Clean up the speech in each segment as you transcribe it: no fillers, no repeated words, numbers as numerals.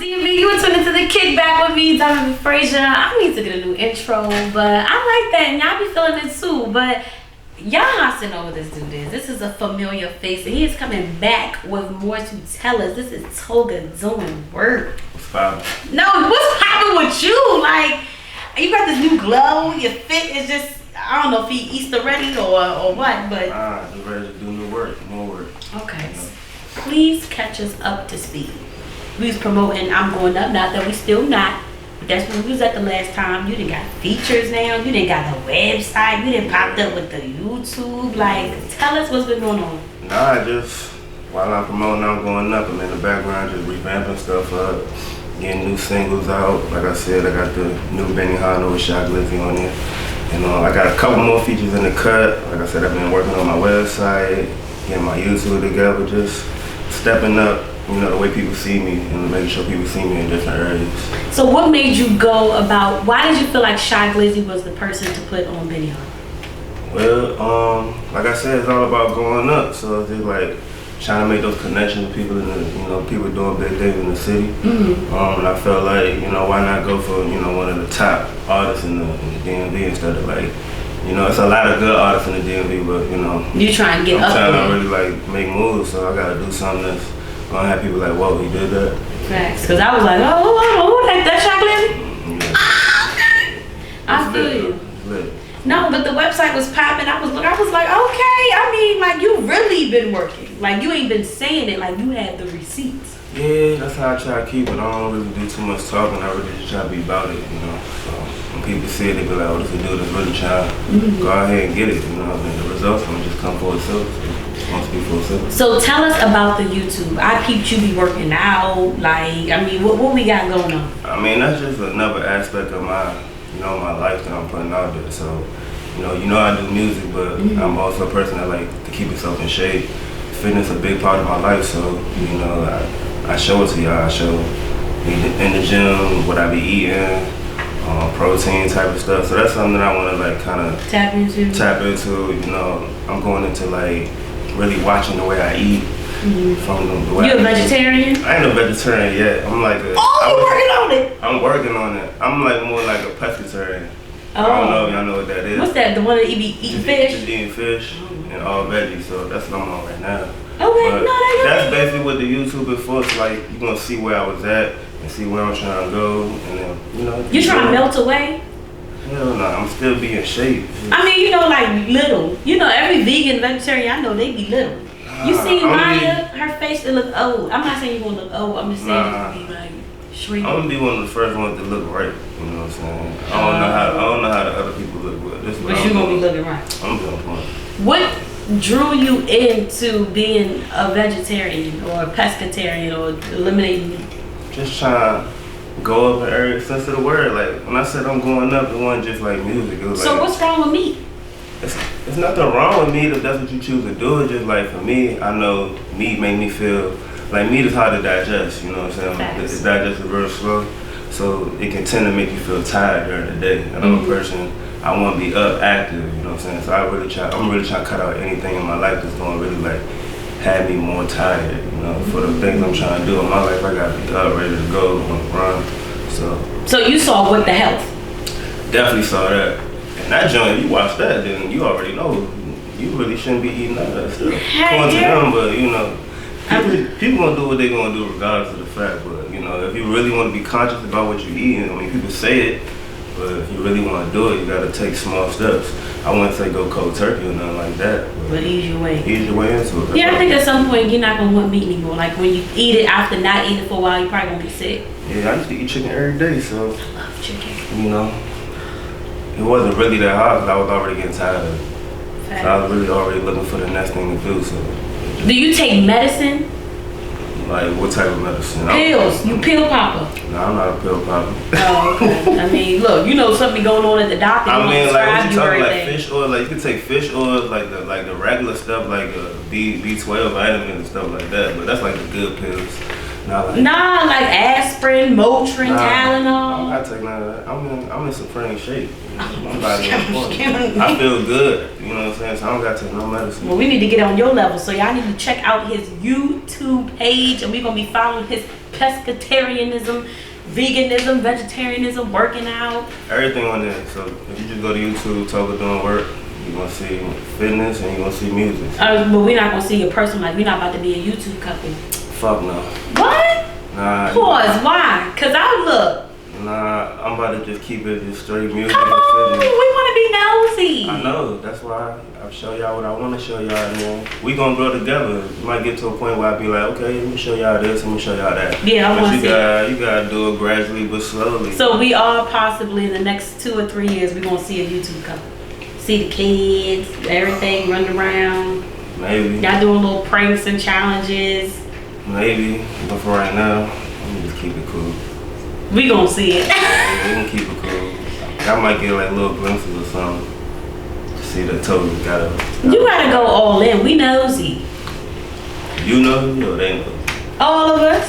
DMV, you were tuning to the Kickback with me, Doin Frazier. I need to get a new intro, but I like that, and y'all be feeling it too. But y'all not to know what this dude is. This is a familiar face, and he is coming back with more to tell us. This is Toga doing work. What's poppin'? No, what's poppin' with you? Like, you got this new glow. Your fit is just, I don't know if he Easter ready or what, but Just ready to do new work, more work. okay. Please catch us up to speed. We was promoting I'm Going Up, not that we still not. But that's when we was at the last time. You done got features now. You done got the website. You done popped up with the YouTube. Like, tell us what's been going on. Nah, just while I'm promoting I'm Going Up, I'm in the background just revamping stuff up, getting new singles out. Like I said, I got the new Benny Hanno with Shot Glizzy on it. And I got a couple more features in the cut. Like I said, I've been working on my website, getting my YouTube together, just stepping up, the way people see me and making sure people see me in different areas. So what made you go about, why did you feel like Shot Glizzy was the person to put on Benny Hanno? Well, like I said, it's all about going up. So it's just like trying to make those connections with people in the, people doing big things in the city. Mm-hmm. And I felt like, why not go for, one of the top artists in the DMV instead of like, it's a lot of good artists in the DMV, but you trying to get I'm up trying there. to really like make moves, so I gotta do something that's gonna have people like, whoa, he did that. Facts, cause I was like, oh, that Shot Glizzy? Yeah. Ah, okay. I feel you. Lit. No, but the website was popping. I was like, okay. I mean, like, you really been working. Like, you ain't been saying it. Like, you had the receipts. Yeah, that's how I try to keep it. I don't really do too much talking. I really just try to be about it, So when people see it, they be like, oh, this is a dude that's really trying to go ahead and get it, And the results gonna just come for itself. So tell us about the YouTube. I peeped you be working out. Like, I mean, what we got going on? I mean, that's just another aspect of my, my life that I'm putting out there. So, I do music, but I'm also a person that like to keep himself in shape. Fitness is a big part of my life, so I show it to y'all. I show in the gym what I be eating, protein type of stuff. So that's something that I want to like kind of tap into. I'm going into like really watching the way I eat. From the way you a vegetarian? I ain't a vegetarian yet. I'm like you working on it? I'm working on it. I'm like more like a pescatarian. Oh. I don't know if y'all know what that is. What's that? The one that you be eating fish? Just eating fish and all veggies. So that's what I'm on right now. Okay, that's basically what the YouTube is for. So like you're gonna see where I was at and see where I'm trying to go, and then you trying to melt away? Hell no, I'm still being in shape. I mean, like little. Every vegan, vegetarian I know they be little. You see Maya, her face it look old. I'm not saying you gonna look old. I'm just saying it be like shrinking. I'm gonna be one of the first ones to look right. You know what I'm saying? I don't know how the other people look, but this is what but you gonna be looking right. I'm doing fine. What drew you into being a vegetarian or a pescatarian or eliminating meat? Just trying to go up in every sense of the word. Like when I said I'm going up, it wasn't just like music. It was so like, what's wrong with meat? It's nothing wrong with meat if that's what you choose to do. It's just like for me, I know meat make me feel like meat is hard to digest. You know what I'm saying? It's digested real slow, so it can tend to make you feel tired during the day. And I'm a person, I want to be up, active. You know what I'm saying? So I'm really trying to cut out anything in my life that's going to really like have me more tired. For the things I'm trying to do in my life, I got to be up, ready to go, on the run. So you saw What the Health? Definitely saw that. And that joint, if you watch that, then you already know you really shouldn't be eating all that stuff. According to them, but people gonna do what they gonna do regardless of the fact. But if you really want to be conscious about what you're eating, I mean, people say it, but if you really want to do it, you gotta take small steps. I wouldn't say go cold turkey or nothing like that. But ease your way. Ease your way into it. Yeah, I think at some point you're not gonna want meat anymore. Like when you eat it after not eating it for a while, you're probably gonna be sick. Yeah, I used to eat chicken every day, so I love chicken. It wasn't really that hard because I was already getting tired of it. So I was really already looking for the next thing to do. So. Do you take medicine? Like what type of medicine? Pills. You pill popper? No, I'm not a pill popper. Oh, okay. I mean, look, something going on at the doctor. I mean, like what you talking like fish oil? Like you can take fish oil, like the regular stuff, like B12 vitamins and stuff like that. But that's like the good pills. Nah, like aspirin, Motrin, Tylenol. I take none of that. I'm in supreme shape. My body on point. I feel good. You know what I'm saying? So I don't got to take no medicine. Well, we need to get on your level. So y'all need to check out his YouTube page, and we're gonna be following his pescatarianism, veganism, vegetarianism, working out. Everything on there. So if you just go to YouTube, Toga doing work, you're gonna see fitness and you're gonna see music. But we're not gonna see your personal life. We're not about to be a YouTube couple. Fuck no. What? Nah. Pause. Why? Cause I look. Nah, I'm about to just keep it just straight music. Come on, and fitness. we want to be nosy. I know. That's why I'll show y'all what I want to show y'all, and then we gonna grow together. You might get to a point where I be like, okay, let me show y'all this, let me show y'all that. Yeah, I want to see. You gotta do it gradually but slowly. So we are possibly in the next 2 or 3 years, we're gonna see a YouTube couple. See the kids, everything running around. Maybe. Y'all doing little pranks and challenges. Maybe, but for right now, let me just keep it cool. We gonna see it. Yeah, we gonna keep it cool. I might get like little glimpses or something. See the Toga You gotta go all in. We nosy. You know, they know. All of us.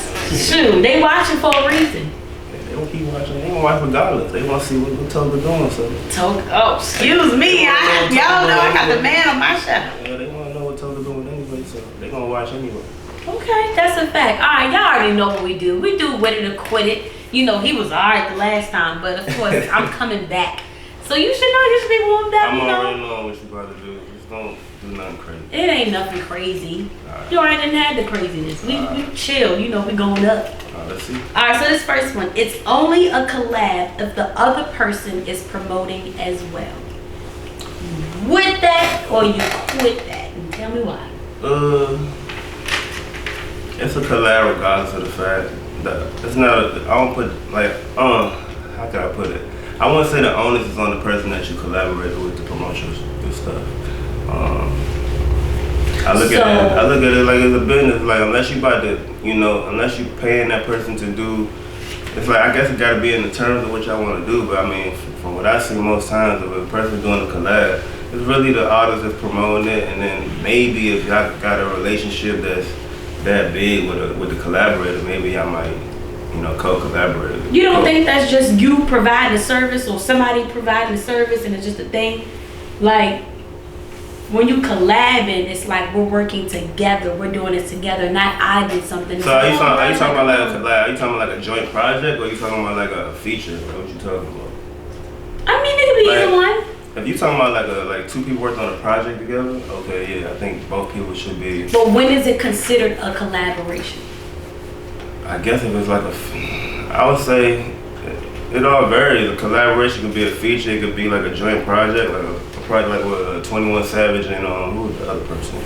Shoot, they watching for a reason. They don't keep watching. They gonna watch regardless. They wanna see what Toga doing. So. Toga. Oh, excuse me. Y'all know I got the man on my show. Yeah, they wanna know what Toga doing anyway. So they gonna watch anyway. Okay, that's a fact. All right, y'all already know what we do. We do With It or Quit It. You know, he was all right the last time, but of course, I'm coming back. So you should know, you should be warmed up, I'm already knowing what you about to do. Just don't do nothing crazy. It ain't nothing crazy. Right. You already done had the craziness. We chill, you know, we going up. Let's see. All right, so this first one. It's only a collab if the other person is promoting as well. With that or you quit that? And tell me why. It's a collab regardless of the fact that it's not. I don't put like how can I put it? I wouldn't say the onus is on the person that you collaborate with to promote your stuff. I look at it like it's a business. Like unless you about to, unless you paying that person to do, it's like I guess it got to be in the terms of what y'all want to do. But I mean, from what I see most times, if a person's doing a collab, it's really the artist that's promoting it, and then maybe if y'all got a relationship that's that big with the collaborator, maybe I might, co-collaborate. You don't think that's just you providing a service or somebody providing a service and it's just a thing? Like, when you collabing, it's like we're working together, we're doing this together, not I did something. So are you talking about like a collab? Are you talking about like a joint project, or are you talking about like a feature? What you talking about? I mean, it could be either one. If you talking about like two people working on a project together, okay, yeah, I think both people should be. But when is it considered a collaboration? I guess if it's like I would say it all varies. A collaboration could be a feature, it could be like a joint project, like a project like with 21 Savage and who was the other person?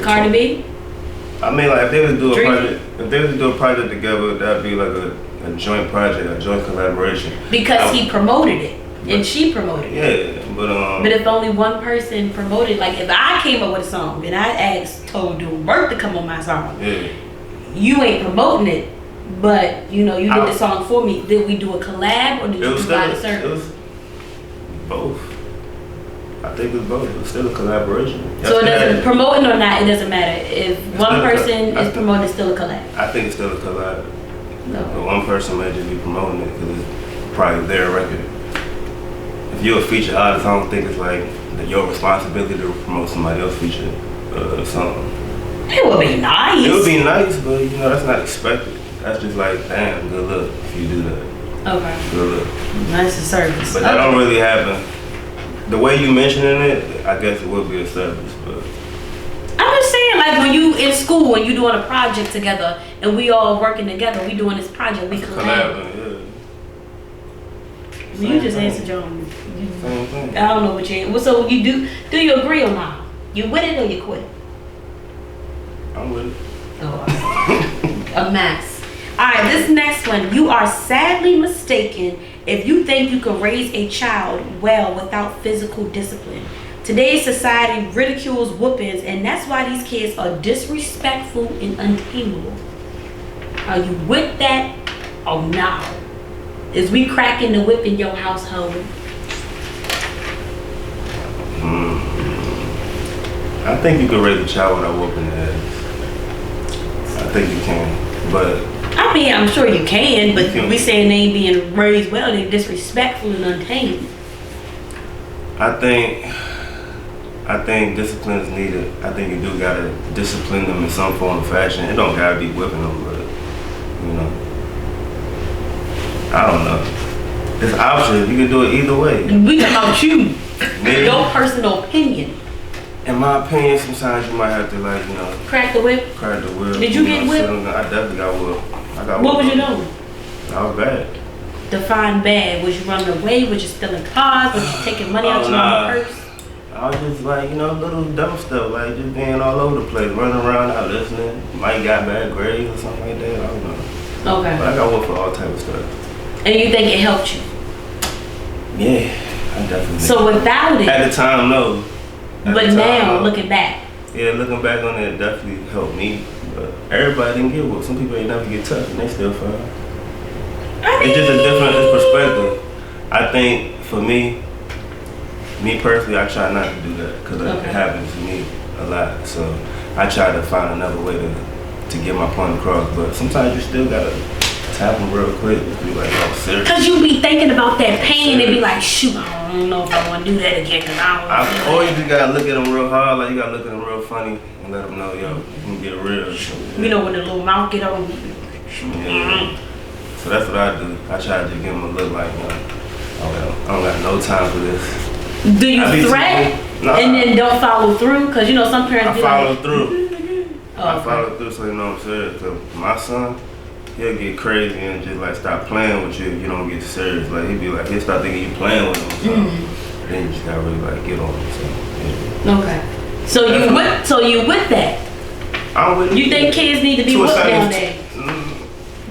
Cardi B? I mean, like if they was to do a project together, that'd be like a joint project, a joint collaboration. Because he promoted it. And she promoted it. Yeah, but if only one person promoted, like if I came up with a song and I asked Toga Work to come on my song, you ain't promoting it, but you did the song for me. Did we do a collab or did you provide a service? It was both. I think it was both. It was still a collaboration. So it doesn't promoting or not. It doesn't matter if one person is promoting. It's still a collab. I think it's still a collab. No. But one person may just be promoting it because it's probably their record. If you're a feature artist, I don't think it's like your responsibility to promote somebody else's feature song. It would be nice. It would be nice, but that's not expected. That's just like, damn, good luck if you do that. Okay. Good luck. That's a service. But that don't really happen. The way you mentioning it, I guess it would be a service, but. I'm just saying, like when you in school and you doing a project together and we all working together, we doing this project, we collab. You just answered your own. Same thing. I don't know what you. So you do you agree or not? You with it or you quit? I'm with it. Oh, a mess. All right, this next one. You are sadly mistaken if you think you can raise a child well without physical discipline. Today's society ridicules whoopings, and that's why these kids are disrespectful and untamable. Are you with that or not? Is we cracking the whip in your household? I think you can raise a child without whooping their ass. I think you can. But I mean, I'm sure you can, but we saying they ain't being raised well, they disrespectful and untamed. I think discipline is needed. I think you do gotta discipline them in some form of fashion. It don't gotta be whipping them, but you know, I don't know. It's options. You can do it either way. We talking about you. Me? Your personal opinion. In my opinion, sometimes you might have to Crack the whip. Crack the whip. Did you get whipped? I definitely got whipped. What was you doing? I was bad. Define bad. Was you running away? Was you stealing cars? Was you taking money out your purse? I was just little dumb stuff, just being all over the place, running around, not listening. Might got bad grades or something like that. I don't know. Okay. But I got whipped for all type of stuff. And you think it helped you? Yeah, I definitely. So without it. At the time, no. But now, looking back. Yeah, looking back on it, definitely helped me. But everybody didn't get whipped. Some people ain't never get touched and they still fine. It's just a different perspective. I think for me personally, I try not to do that because it happens to me a lot. So I try to find another way to get my point across. But sometimes you still gotta tap them real quick. Be like, oh, serious. Cause you be thinking about that pain and be like, shoot, I don't know if I want to do that again. Cause I or you just gotta look at them real hard. You gotta look at them real funny and let them know, yo, you can get real. You know when the little mouth get on. Yeah. So that's what I do. I try to give them a look like, I don't got no time for this. Do you threat and then don't follow through? Because some parents I follow through. Oh, I follow through so you know what I'm saying. So my son, he'll get crazy and just stop playing with you if you don't get serious. He'll start thinking you playing with him. So then you just gotta really get on him. So, yeah. Okay. So you with that? I'm with you think kids need to be whipped down there?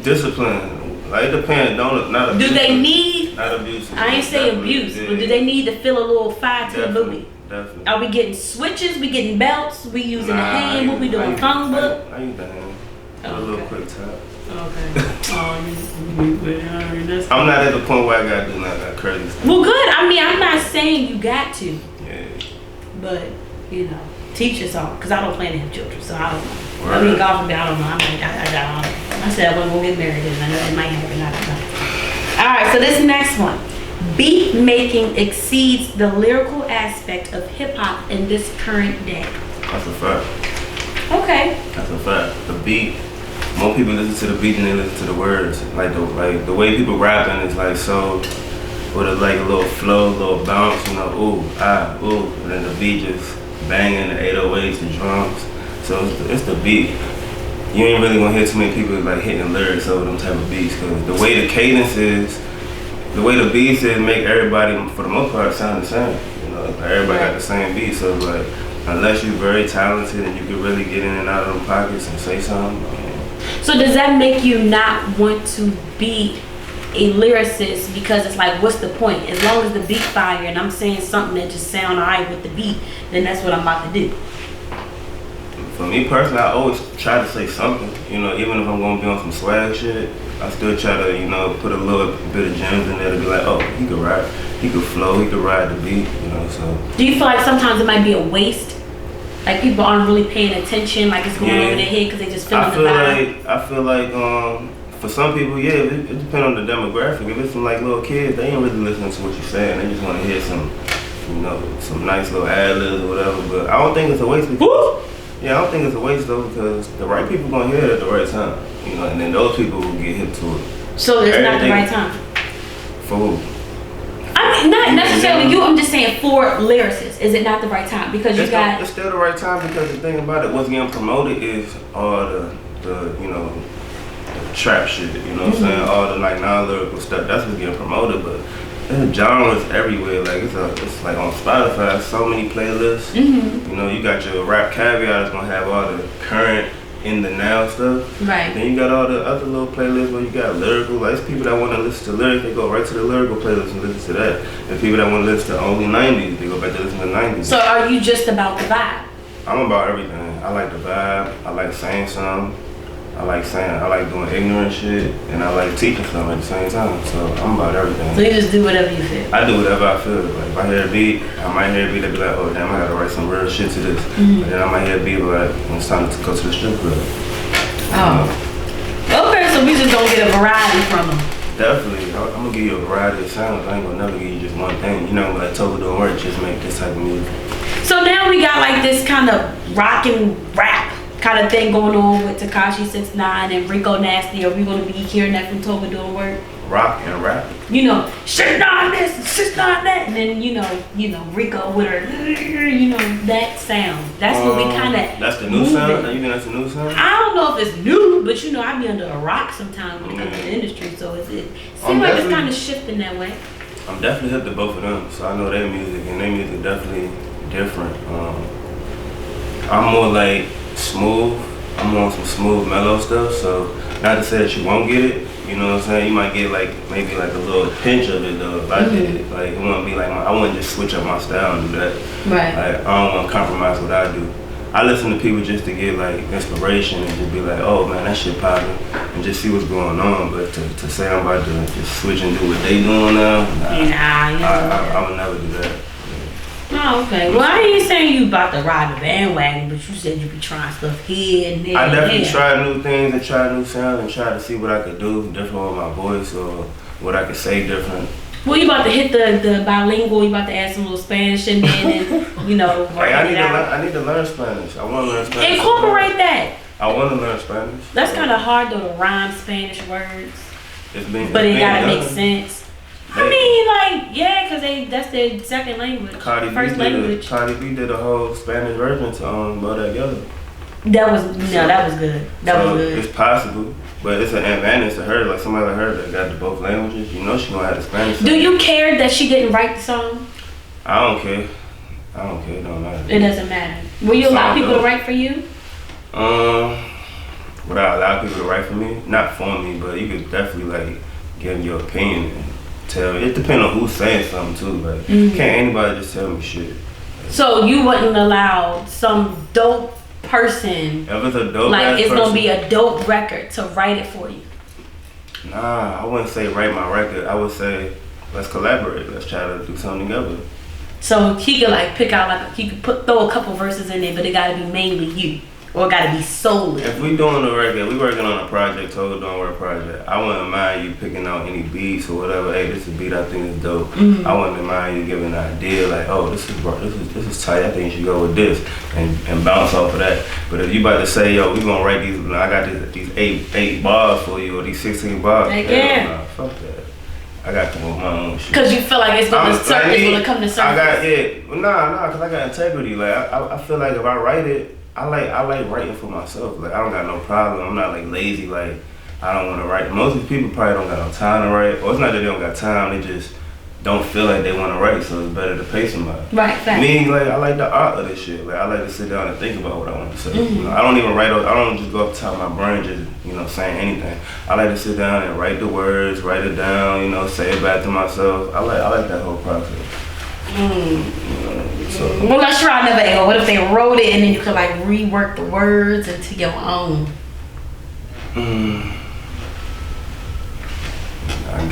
Discipline. It depends. Not abuse. Do they need? Not abuse. I ain't say abuse, but do they need to feel a little fire to the booty? Definitely. Are we getting switches? We getting belts? We using the hand? What we doing? Phone book? I use the hand. A little quick tap. Okay. I'm not at the point where I gotta do nothing that crazy stuff. Well, good. I mean, I'm not saying you got to. Yeah. But teach us all, because I don't plan to have children, so I don't know. Right. I mean, God forbid, I don't know. I said I wasn't gonna get married, and I know it might happen. I don't know. All right, so this next one. Beat making exceeds the lyrical aspect of hip hop in this current day. That's a fact. Okay. That's a fact. The beat. More people listen to the beat than they listen to the words. The way people rapping is so with a little flow, a little bounce, ooh, and then the beat just banging, the 808s, the drums. So it's the beat. You ain't really gonna hear too many people hitting lyrics over them type of beats, because the way the cadence is, the way the beats is, make everybody for the most part sound the same. Everybody got the same beat. So unless you're very talented and you can really get in and out of them pockets and say something. So does that make you not want to be a lyricist, because it's what's the point? As long as the beat fire and I'm saying something that just sound alright with the beat, then that's what I'm about to do. For me personally, I always try to say something. Even if I'm gonna be on some swag shit, I still try to, put a little bit of gems in there to be like, oh, he could rap, he could flow, he could ride the beat, so. Do you feel like sometimes it might be a waste? People aren't really paying attention, it's going over their head because they just feeling the vibe? I feel like for some people, it depends on the demographic. If it's some little kids, they ain't really listening to what you're saying. They just want to hear some nice little ad-libs or whatever. But I don't think it's a waste. Because, I don't think it's a waste though, because the right people gonna hear it at the right time. And then those people will get hip to it. So it's not the right time? For who? I mean, not necessarily you. I'm just saying for lyricists, is it not the right time? Because it's still the right time, because the thing about it, what's getting promoted is all the the trap shit. You know what I'm saying? All the non-lyrical stuff. That's what's getting promoted. But there's genres everywhere. It's on Spotify. So many playlists. You got your rap caveat that's gonna have all the current in the now stuff. Right. Then you got all the other little playlists where you got lyrical. It's people that want to listen to lyrics, they go right to the lyrical playlist and listen to that. And people that want to listen to only 90s, they go back to listen to 90s. So are you just about the vibe? I'm about everything. I like the vibe. I like saying something. I like doing ignorant shit, and I like teaching something at the same time. So I'm about everything. So you just do whatever you feel? I do whatever I feel. If I hear a beat, I might hear a beat that be like, oh damn, I gotta write some real shit to this. And then I might hear a beat like, it's time to go to the strip club. Oh. so we just gonna get a variety from them. Definitely. I'm gonna give you a variety of sounds. I ain't gonna never give you just one thing. You know, like Toga Doin Work, just make this type of music. So now we got like this kind of rock and rap kind of thing going on with Tekashi 6ix9ine and Rico Nasty. Are we gonna be hearing that from Toga Doin Work? Rock and rap. You know, 6ix9ine this and 6ix9ine that, and then you know Rico with her, that sound. That's what we kind of. That's the new sound. You think that's the new sound? I don't know if it's new, but I be under a rock sometimes when it comes to the industry, so it seems like it's kind of shifting that way. I'm definitely hip to both of them, so I know their music, and their music definitely different. I'm more like smooth. I'm on some smooth, mellow stuff. So not to say that you won't get it. You know what I'm saying? You might get like maybe like a little pinch of it though. If I did it, like it wouldn't be like I wouldn't just switch up my style and do that. Right. Like I don't want to compromise what I do. I listen to people just to get like inspiration and just be like, oh man, that shit popping, and just see what's going on. But to say I'm about to just switch and do what they doing now, I would never do that. Oh, okay. Well, I ain't saying you about to ride the bandwagon, but you said you be trying stuff here and there. I definitely try new things and try new sounds and try to see what I could do different with my voice or what I could say different. Well, you about to hit the bilingual, you about to add some little Spanish in there and, Like, I need to learn Spanish. I want to learn Spanish. Incorporate that. I want to learn Spanish. That's kind of hard though to rhyme Spanish words. But it gotta make sense. I mean, like, yeah, because that's their second language. First language. Cardi B did a whole Spanish version to Bodak Yellow. That was good. That was good. It's possible, but it's an advantage to her. Like somebody like her that got both languages, she gonna have the Spanish. Do you care that she didn't write the song? I don't care. It don't matter. It doesn't matter. Will you allow people to write for you? Would I allow people to write for me? Not for me, but you could definitely like give your opinion and tell me. It depends on who's saying something too. Like can't anybody just tell me shit. So you wouldn't allow some dope person, if it's a dope like it's person, gonna be a dope record, to write it for you? Nah, I wouldn't say write my record. I would say let's collaborate. Let's try to do something together. So he could like pick out he could throw a couple verses in there, but it gotta be mainly you. Or it gotta be solely. If we doing a record, we working on a project, Toga Doin Work project. I wouldn't mind you picking out any beats or whatever. Hey, this is a beat I think is dope. I wouldn't mind you giving an idea like, oh, this is tight. I think you should go with this and bounce off of that. But if you about to say, yo, we gonna write these, I got these eight bars for you or these 16 bars. Nah, fuck that. I got to move my own shit. Cause you feel like it's gonna come to surface. Cause I got integrity. Like I feel like if I write it. I like writing for myself. Like I don't got no problem. I'm not like lazy. Like I don't want to write. Most of these people probably don't got no time to write. Or it's not that they don't got time. They just don't feel like they want to write. So it's better to pay somebody. Right. Fact. Me, like I like the art of this shit. Like I like to sit down and think about what I want to say. I don't even write. I don't just go up top of my brain just saying anything. I like to sit down and write the words, write it down. Say it back to myself. I like that whole process. Well, let's try another angle. What if they wrote it and then you could like rework the words into your own? I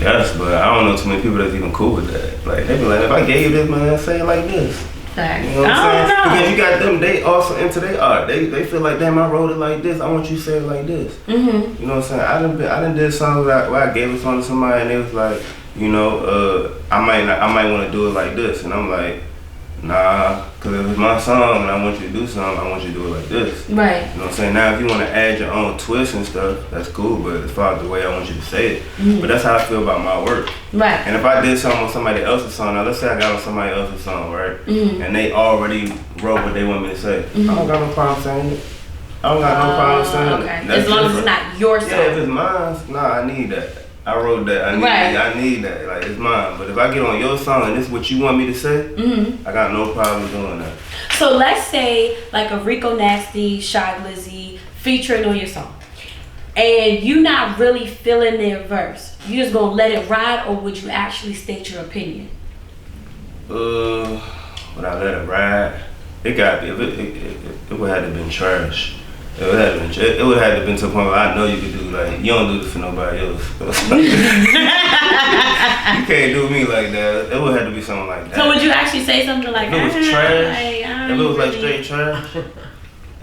guess, but I don't know too many people that's even cool with that. Like they be like, if I gave you this, man, say it like this. Fact. You know what I'm saying? Because you got them, they also into their art. They feel like, damn, I wrote it like this. I want you to say it like this. You know what I'm saying? I done did songs where I gave a song to somebody and they was like, I might want to do it like this, and I'm like, nah, because if it's my song and I want you to do something, I want you to do it like this. Right. You know what I'm saying? Now, if you want to add your own twist and stuff, that's cool, but as far as the way I want you to say it, but that's how I feel about my work. Right. And if I did something on somebody else's song, now let's say I got on somebody else's song, right? And they already wrote what they want me to say. I don't got no problem saying it. I don't got no problem saying it. As long as it's not your song. Yeah, if it's mine, nah, I need that. I wrote that. I need that. Like it's mine. But if I get on your song and this is what you want me to say, I got no problem doing that. So let's say like a Rico Nasty, Shy Glizzy featuring on your song, and you not really feeling their verse. You just gonna let it ride, or would you actually state your opinion? Would I let it ride? It got to be. It would have to been trash. It would have been to the point where I know you could do like you don't do this for nobody else. You can't do me like that. It would have to be something like that. So would you actually say something like if it was trash? If it was like straight trash? If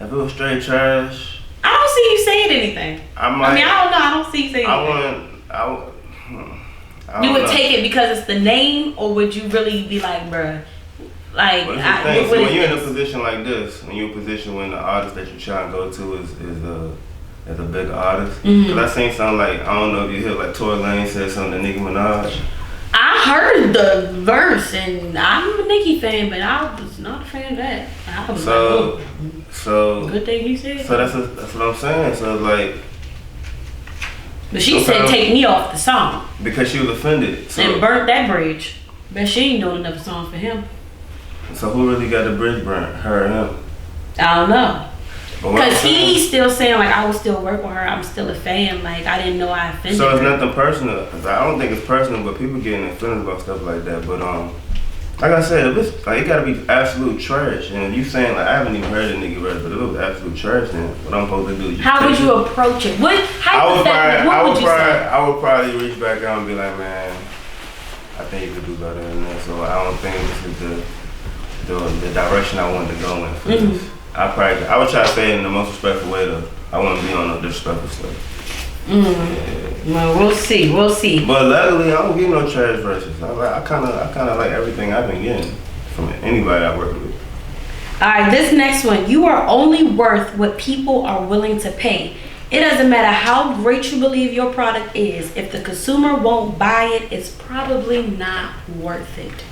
it was straight trash? I don't see you saying anything. I don't know. I don't see you saying anything. You would take it because it's the name, or would you really be like, bruh? Like, when you're in a position like this, when you're in a position when the artist that you try and go to is a big artist, because I seen something like, I don't know if you hear like Tory Lane said something to Nicki Minaj. I heard the verse, and I'm a Nicki fan, but I was not a fan of that. I was so good thing you said. So that's what I'm saying. So like. But she said take me off the song. Because she was offended. So, and burnt that bridge. But she ain't doing another song for him. So who really got the bridge burnt? Her or him? I don't know. Because he's still saying like I will still work with her. I'm still a fan. Like I didn't know I offended her. So it's nothing personal. I don't think it's personal, but people getting in feelings about stuff like that. But like I said, it's like it gotta be absolute trash. And if you saying like I haven't even heard a nigga verse, but if it was absolute trash, then what I'm supposed to do? How would you approach it? What I would probably reach back out and be like, man, I think you could do better than this. So I don't think this is the direction I wanted to go in for this. I would try to say it in the most respectful way though. I wouldn't be on no disrespectful stuff. Well, we'll see. But luckily, I don't get no trash verses. I kind of like everything I've been getting from anybody I work with. All right, this next one. You are only worth what people are willing to pay. It doesn't matter how great you believe your product is. If the consumer won't buy it, it's probably not worth it.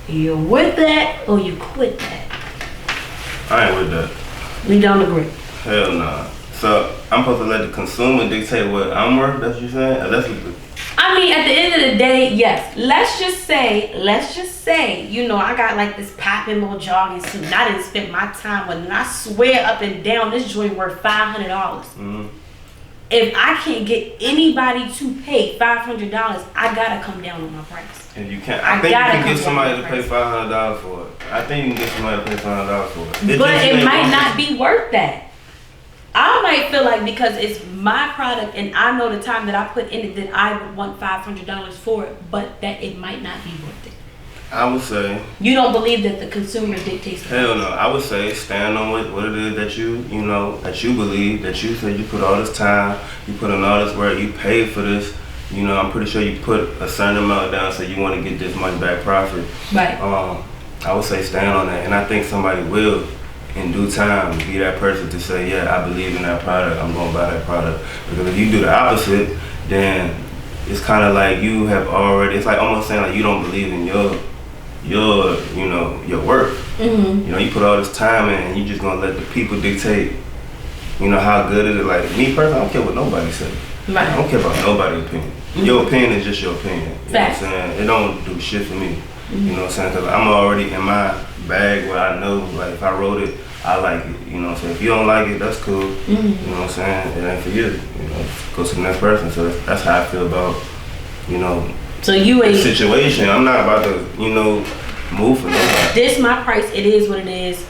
You're with that or you quit that? I ain't with that. We don't agree. Hell nah. So I'm supposed to let the consumer dictate what I'm worth? That's what you're saying? I mean, at the end of the day, yes. Let's just say, you know, I got like this popping little jogging suit and I didn't spend my time with it. And I swear up and down, this joint worth $500. If I can't get anybody to pay $500, I gotta come down on my price. And you can't. I think you can get somebody to pay $500 for it. I think you can get somebody to pay $500 for it. But it might not be worth that. I might feel like because it's my product and I know the time that I put in it, that I would want $500 for it, but that it might not be worth it. I would say. You don't believe that the consumer dictates the Hell no. I would say stand on what it is that you believe, that you said you put all this time, you put in all this work, you paid for this. You know, I'm pretty sure you put a certain amount down so you want to get this much back profit. Right. I would say stand on that. And I think somebody will, in due time, be that person to say, yeah, I believe in that product, I'm going to buy that product. Because if you do the opposite, then it's kind of like you have already, it's like almost saying like you don't believe in your work. You know, you put all this time in and you just going to let the people dictate, you know, how good it is. Like me personally, I don't care what nobody says. Right. I don't care about nobody's opinion. Your opinion is just your opinion. You know what I'm saying? It don't do shit for me. You know what I'm saying? Because I'm already in my bag where I know, like, if I wrote it, I like it. You know what I'm saying? If you don't like it, that's cool. You know what I'm saying? It ain't for you. You know, go to the next person. So that's how I feel about, you know, the situation. I'm not about to, you know, move for nobody. This my price. It is what it is.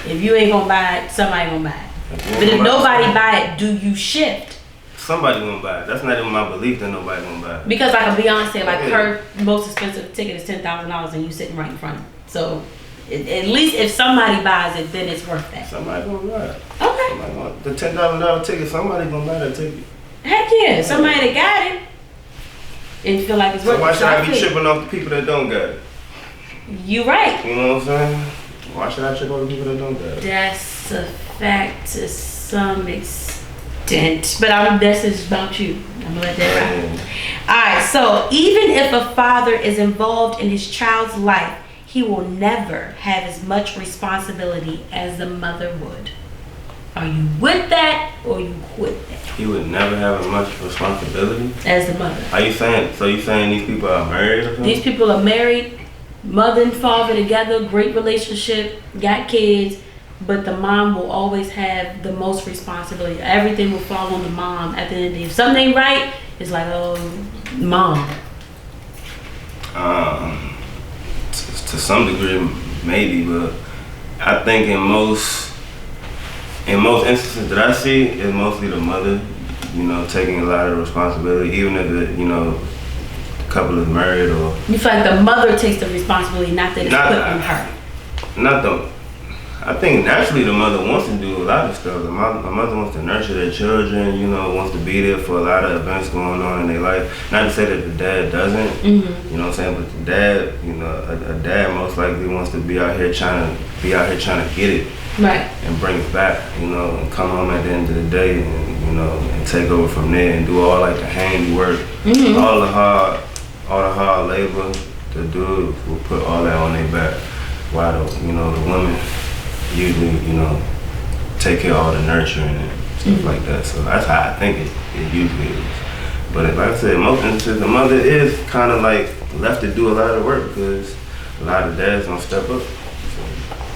If you ain't gonna buy it, somebody gonna buy it. But if nobody buy it, do you shift? Somebody gonna buy it. That's not even my belief that nobody gonna buy it. Because like a Beyonce, like her most expensive ticket is $10,000 and you sitting right in front of it. So at least if somebody buys it, then it's worth that. Somebody gonna buy it. Okay. The $10,000 ticket, somebody gonna buy that ticket. Heck yeah, somebody that got it and feel like it's worth it. So why should I be tripping off the people that don't got it? You right. You know what I'm saying? Why should I trip off the people that don't got it? That's a fact to some extent. But this is about you. I'm gonna let that ride. Alright, so even if a father is involved in his child's life, he will never have as much responsibility as the mother would. Are you with that or you quit that? He would never have as much responsibility as the mother. Are you saying? So you saying these people are married or something? These people are married, mother and father together, great relationship, got kids, but the mom will always have the most responsibility. Everything will fall on the mom at the end of the day. If something ain't right, it's like, oh, mom. To some degree, maybe, but I think in most instances that I see, it's mostly the mother, you know, taking a lot of responsibility, even if the couple is married or. You feel like the mother takes the responsibility, not that it's put on her. Not the. I think naturally the mother wants to do a lot of stuff. The mother wants to nurture their children, you know, wants to be there for a lot of events going on in their life. Not to say that the dad doesn't, you know what I'm saying, but the dad, you know, a dad most likely wants to be out here trying to get it. Right. And bring it back, you know, and come home at the end of the day and, you know, and take over from there and do all like the handiwork, all the hard labor. The dude will put all that on their back, while the women usually, you know, take care of all the nurturing and stuff like that. So that's how I think it usually is. But like I said, in most instances, the mother is kind of like left to do a lot of work because a lot of dads don't step up.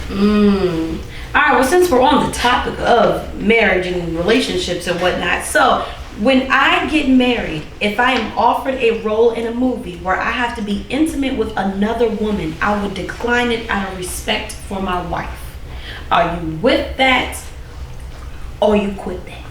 So. All right, well, since we're on the topic of marriage and relationships and whatnot, so when I get married, if I am offered a role in a movie where I have to be intimate with another woman, I would decline it out of respect for my wife. Are you with that or you quit that?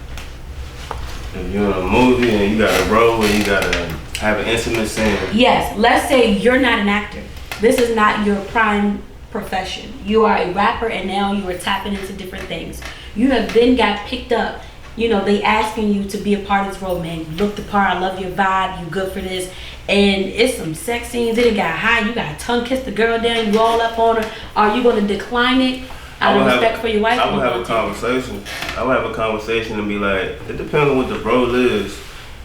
If you're in a movie and you got a role and you got to have an intimate scene. Yes, let's say you're not an actor. This is not your prime profession. You are a rapper and now you are tapping into different things. You have then got picked up. You know, they asking you to be a part of this role, man. You look the part, I love your vibe, you good for this. And it's some sex scenes, it got high, you got to tongue kiss the girl down, you all up on her. Are you going to decline it out of respect for your wife? I would have a conversation. I would have a conversation and be like, it depends on what the role is.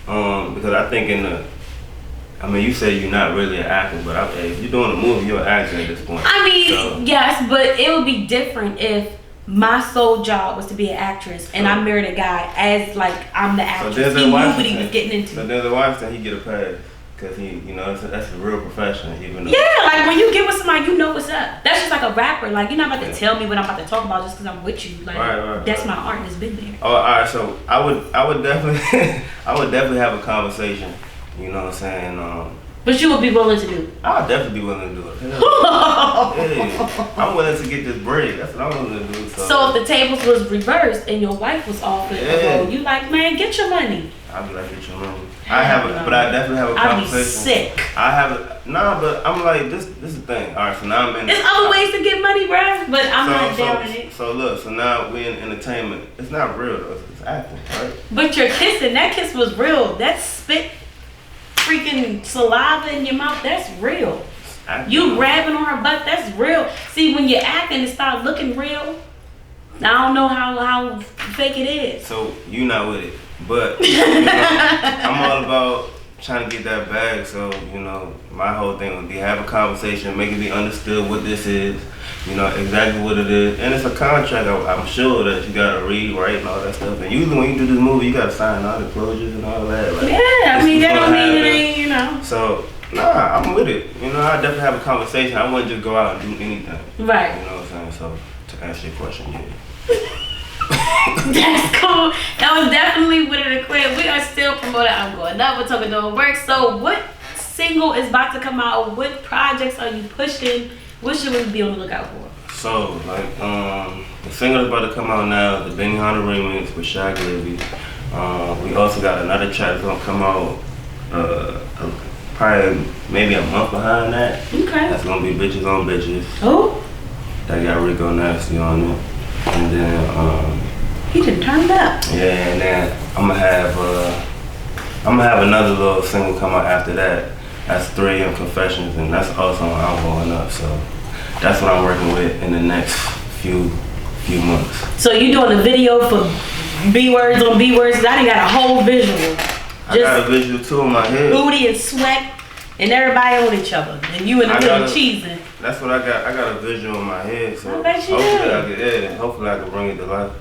Because I think you say you're not really an actor, but if you're doing a movie, you're an actor at this point. I mean, yes, but it would be different if my sole job was to be an actress and I married a guy as like I'm the actress. So he knew what he was getting into. So there's a wife that he get a pass because he, you know, that's a real profession. Even though like when you get with somebody, you know what's up. That's just like a rapper. Like you're not about to tell me what I'm about to talk about just because I'm with you. Like that's my art that's been there. Oh, all right. So I would definitely have a conversation. You know what I'm saying? But you would be willing to do it? I'll definitely be willing to do it. Yeah. I'm willing to get this bread. That's what I'm willing to do. So if the tables was reversed and your wife was offered a role, you like, man, get your money. I'd be like, get your money. But I definitely have a conversation. I'd be sick. But I'm like, this is the thing. All right, so now I'm in. There's other ways to get money, bro. But I'm not down in it. So look, so now we're in entertainment. It's not real though. It's acting, right? But you're kissing. That kiss was real. That spit, freaking saliva in your mouth. That's real. You grabbing on her butt. That's real. See, when you're acting, it starts looking real. I don't know how fake it is. So you not with it. But you know, I'm all about trying to get that bag. So, you know, my whole thing would be have a conversation, make it be understood what this is, you know, exactly what it is. And it's a contract, I'm sure that you got to read, write, and all that stuff. And usually when you do this movie, you got to sign all the closures and all that. Like, yeah, I mean, that don't mean it ain't, you know. So, nah, I'm with it. You know, I definitely have a conversation. I wouldn't just go out and do anything. Right. You know what I'm saying? So, to answer your question, yeah. That's cool. That was definitely with it equated. We are still promoting I'm Going Up with Toga Doing Work. So what single is about to come out? What projects are you pushing? What should we be on the lookout for? So like the single is about to come out now, the Benny Hunter remix with Shaq Levy. We also got another track that's gonna come out probably maybe a month behind that. Okay. That's gonna be Bitches on Bitches. Oh. That got Rico Nasty on it. And then he done turned up. Yeah, and then I'm gonna have another little single come out after that. That's 3 AM Confessions, and that's also on I'm Going Up. So that's what I'm working with in the next few months. So you doing a video for B words on B words? I done got a whole visual. I got a visual too in my head. Booty and sweat, and everybody on each other, and you in the middle cheesing. That's what I got. I got a visual in my head, so I bet you hopefully I can bring it to life.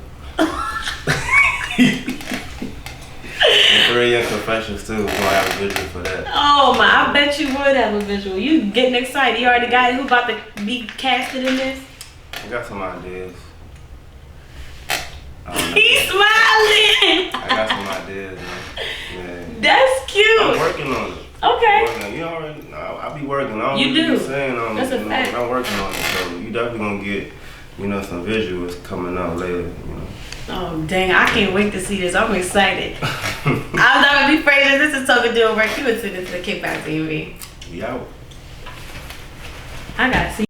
3 AM Confessions too. We're gonna have a visual for that. Oh my! I bet you would have a visual. You getting excited? You already got who about to be casted in this? I got some ideas. He's smiling. I got some ideas, man. Yeah. That's cute. I'm working on it. Okay. You already know, I be working. I don't you really do. Be saying That's a fact. I'm working on it, so you definitely gonna get, you know, some visuals coming out later. You know. Oh dang! I can't wait to see this. I'm excited. I'm not gonna be Fraser. This is Toga Doing Work. You would send this to the Kickback TV. We out. I gotta see.